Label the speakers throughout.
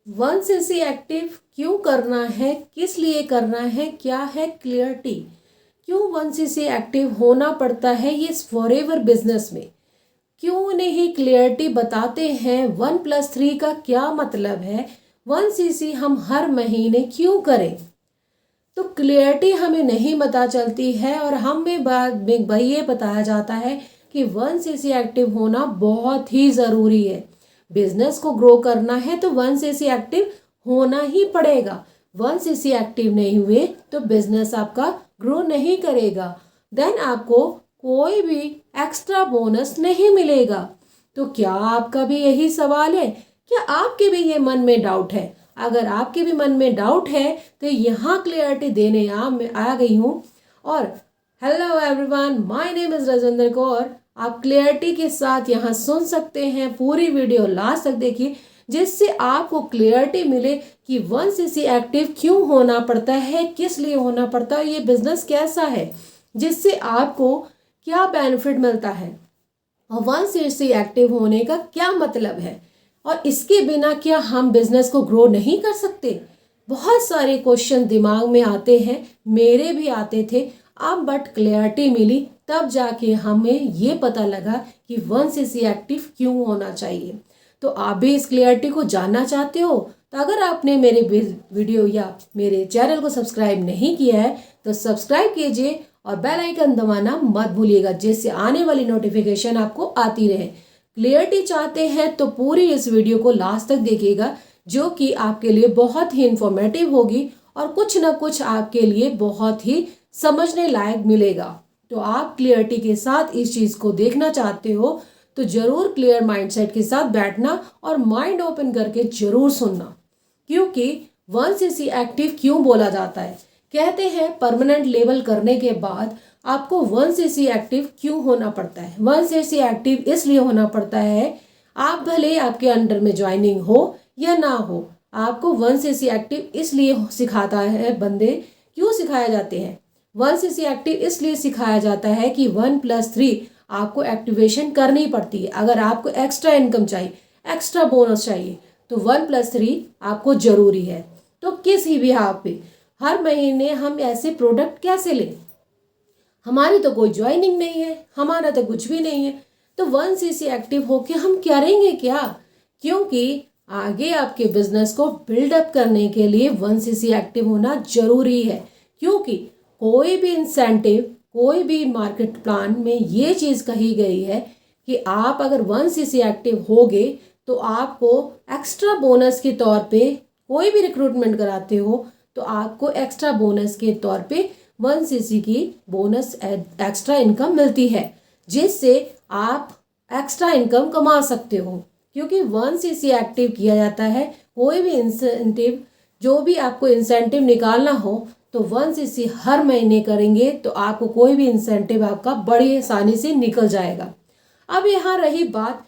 Speaker 1: One CC active क्यों करना है, किस लिए करना है, क्या है क्लियरिटी, क्यों वन सीसी एक्टिव होना पड़ता है ये फॉरएवर बिजनेस में, क्यों नहीं क्लियरिटी बताते हैं। 1+3 का क्या मतलब है, 1 सीसी हम हर महीने क्यों करें, तो क्लियरिटी हमें नहीं पता चलती है और हमें बाद में ये बताया जाता है कि 1 सीसी एक्टिव होना बहुत ही ज़रूरी है। बिजनेस को ग्रो करना है तो 1 सीसी एक्टिव होना ही पड़ेगा। 1 सीसी एक्टिव नहीं हुए तो बिजनेस आपका ग्रो नहीं करेगा, देन आपको कोई भी एक्स्ट्रा बोनस नहीं मिलेगा। तो क्या आपका भी यही सवाल है, क्या आपके भी ये मन में डाउट है? अगर आपके भी मन में डाउट है तो यहाँ क्लियरिटी देने आ गई हूँ। और hello everyone, my name is Rajendra Kaur. आप क्लियरिटी के साथ यहाँ सुन सकते हैं, पूरी वीडियो लास्ट तक देखिए जिससे आपको क्लियरिटी मिले कि 1 सीसी एक्टिव क्यों होना पड़ता है, किस लिए होना पड़ता है, ये बिजनेस कैसा है, जिससे आपको क्या बेनिफिट मिलता है और 1 सीसी एक्टिव होने का क्या मतलब है, और इसके बिना क्या हम बिजनेस को ग्रो नहीं कर सकते। बहुत सारे क्वेश्चन दिमाग में आते हैं, मेरे भी आते थे। अब बट क्लैरिटी मिली तब जाके हमें ये पता लगा कि 1 सीसी एक्टिव क्यों होना चाहिए। तो आप भी इस क्लैरिटी को जानना चाहते हो तो अगर आपने मेरे वीडियो या मेरे चैनल को सब्सक्राइब नहीं किया है तो सब्सक्राइब कीजिए और बेल आइकन दबाना मत भूलिएगा, जिससे आने वाली नोटिफिकेशन आपको आती रहे। क्लियरिटी चाहते हैं तो पूरी इस वीडियो को लास्ट तक देखिएगा, जो कि आपके लिए बहुत ही इंफॉर्मेटिव होगी और कुछ ना कुछ आपके लिए बहुत ही समझने लायक मिलेगा। तो आप क्लियरिटी के साथ इस चीज़ को देखना चाहते हो तो जरूर क्लियर माइंडसेट के साथ बैठना और माइंड ओपन करके जरूर सुनना। क्योंकि 1 सीसी एक्टिव क्यों बोला जाता है, कहते हैं परमानेंट लेवल करने के बाद आपको 1 सीसी एक्टिव क्यों होना पड़ता है। 1 सीसी एक्टिव इसलिए होना पड़ता है, आप भले आपके अंडर में ज्वाइनिंग हो या ना हो, आपको 1 सीसी एक्टिव इसलिए सिखाता है। बंदे क्यों सिखाए जाते हैं, 1 सीसी एक्टिव इसलिए सिखाया जाता है कि 1+3 आपको एक्टिवेशन करनी पड़ती है। अगर आपको एक्स्ट्रा इनकम चाहिए, एक्स्ट्रा बोनस चाहिए तो 1+3 आपको जरूरी है। तो किसी भी हाथ पे हर महीने हम ऐसे प्रोडक्ट कैसे लें, हमारी तो कोई ज्वाइनिंग नहीं है, हमारा तो कुछ भी नहीं है, तो 1 सीसी एक्टिव होके हम करेंगे क्या? क्योंकि आगे आपके बिजनेस को बिल्डअप करने के लिए 1 सीसी एक्टिव होना जरूरी है। क्योंकि कोई भी इंसेंटिव, कोई भी मार्केट प्लान में ये चीज़ कही गई है कि आप अगर 1 सीसी एक्टिव होगे तो आपको एक्स्ट्रा बोनस के तौर पे, कोई भी रिक्रूटमेंट कराते हो तो आपको एक्स्ट्रा बोनस के तौर पे 1 सीसी की बोनस एक्स्ट्रा इनकम मिलती है, जिससे आप एक्स्ट्रा इनकम कमा सकते हो। क्योंकि 1 सीसी एक्टिव किया जाता है, कोई भी इंसेंटिव, जो भी आपको इंसेंटिव निकालना हो तो 1 सीसी हर महीने करेंगे तो आपको कोई भी इंसेंटिव आपका बड़ी आसानी से निकल जाएगा। अब यहाँ रही बात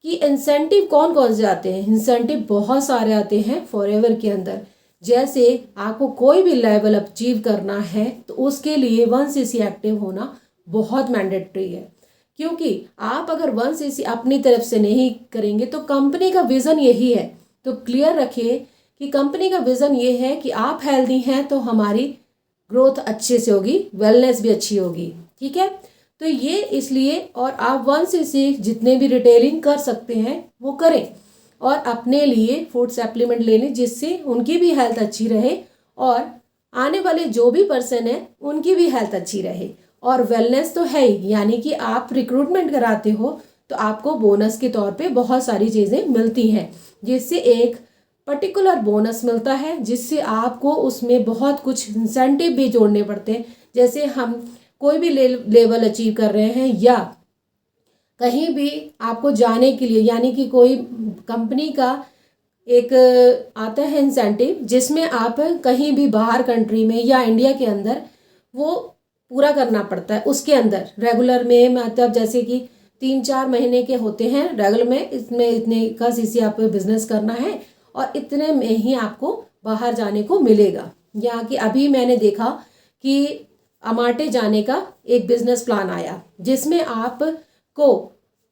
Speaker 1: कि इंसेंटिव कौन कौन से आते हैं। इंसेंटिव बहुत सारे आते हैं फॉरएवर के अंदर। जैसे आपको कोई भी लेवल अचीव करना है तो उसके लिए 1 सीसी एक्टिव होना बहुत मैंडेटरी है। क्योंकि आप अगर 1 सीसी अपनी तरफ से नहीं करेंगे तो कंपनी का विज़न यही है। तो क्लियर रखिए कि कंपनी का विज़न ये है कि आप हेल्दी हैं तो हमारी ग्रोथ अच्छे से होगी, वेलनेस भी अच्छी होगी। ठीक है, तो ये इसलिए, और आप 1 सीसी जितने भी रिटेलिंग कर सकते हैं वो करें और अपने लिए फूड सप्लीमेंट ले लें, जिससे उनकी भी हेल्थ अच्छी रहे और आने वाले जो भी पर्सन है उनकी भी हेल्थ अच्छी रहे। और वेलनेस तो है ही, यानी कि आप रिक्रूटमेंट कराते हो तो आपको बोनस के तौर पे बहुत सारी चीज़ें मिलती हैं, जिससे एक पर्टिकुलर बोनस मिलता है, जिससे आपको उसमें बहुत कुछ इंसेंटिव भी जोड़ने पड़ते हैं। जैसे हम कोई भी लेवल अचीव कर रहे हैं या कहीं भी आपको जाने के लिए, यानी कि कोई कंपनी का एक आता है इंसेंटिव, जिसमें आप कहीं भी बाहर कंट्री में या इंडिया के अंदर वो पूरा करना पड़ता है। उसके अंदर रेगुलर में, मतलब जैसे कि 3-4 महीने के होते हैं रेगुलर में, इसमें इतने का सीसी आपको बिजनेस करना है और इतने में ही आपको बाहर जाने को मिलेगा। यहाँ की अभी मैंने देखा कि अमाटे जाने का एक बिजनेस प्लान आया, जिसमें आपको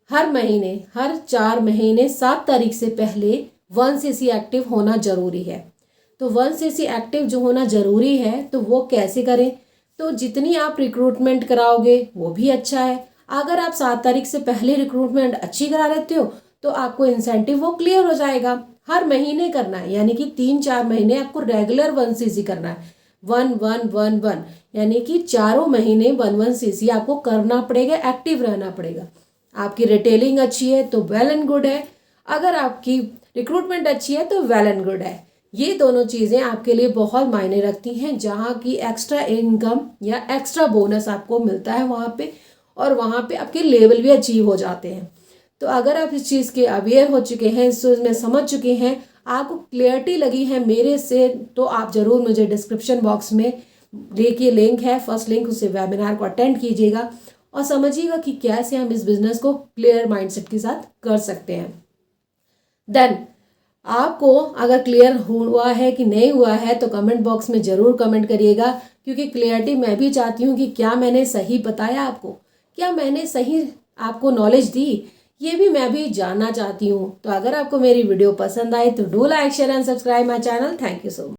Speaker 1: हर महीने, हर 4 महीने 7 तारीख से पहले 1cc एक्टिव होना ज़रूरी है। तो 1cc एक्टिव जो होना ज़रूरी है तो वो कैसे करें? तो जितनी आप रिक्रूटमेंट कराओगे वो भी अच्छा है। अगर आप 7 तारीख से पहले रिक्रूटमेंट अच्छी करा लेते हो तो आपको इंसेंटिव वो क्लियर हो जाएगा। हर महीने करना है, यानी कि 3-4 महीने आपको रेगुलर 1cc करना है। 1-1-1-1 यानी कि चारों महीने 1-1cc आपको करना पड़ेगा, एक्टिव रहना पड़ेगा। आपकी रिटेलिंग अच्छी है तो वेल एंड गुड है, अगर आपकी रिक्रूटमेंट अच्छी है तो वेल एंड गुड है। ये दोनों चीज़ें आपके लिए बहुत मायने रखती हैं, जहाँ की एक्स्ट्रा इनकम या एक्स्ट्रा बोनस आपको मिलता है वहाँ पे, और वहाँ पे आपके लेवल भी अचीव हो जाते हैं। तो अगर आप इस चीज़ के अवेयर हो चुके हैं, इस चीज़ में समझ चुके हैं, आपको क्लियरिटी लगी है मेरे से, तो आप ज़रूर मुझे डिस्क्रिप्शन बॉक्स में देखिए लिंक है, फर्स्ट लिंक, उससे वेबिनार को अटेंड कीजिएगा और समझिएगा कि कैसे हम इस बिज़नेस को क्लियर माइंडसेट के साथ कर सकते हैं। देन आपको अगर क्लियर हुआ है कि नहीं हुआ है तो कमेंट बॉक्स में ज़रूर कमेंट करिएगा, क्योंकि क्लियरिटी मैं भी चाहती हूँ कि क्या मैंने सही बताया आपको, क्या मैंने सही आपको नॉलेज दी, ये भी मैं भी जानना चाहती हूँ। तो अगर आपको मेरी वीडियो पसंद आए तो do like share and subscribe my channel. Thank you so much.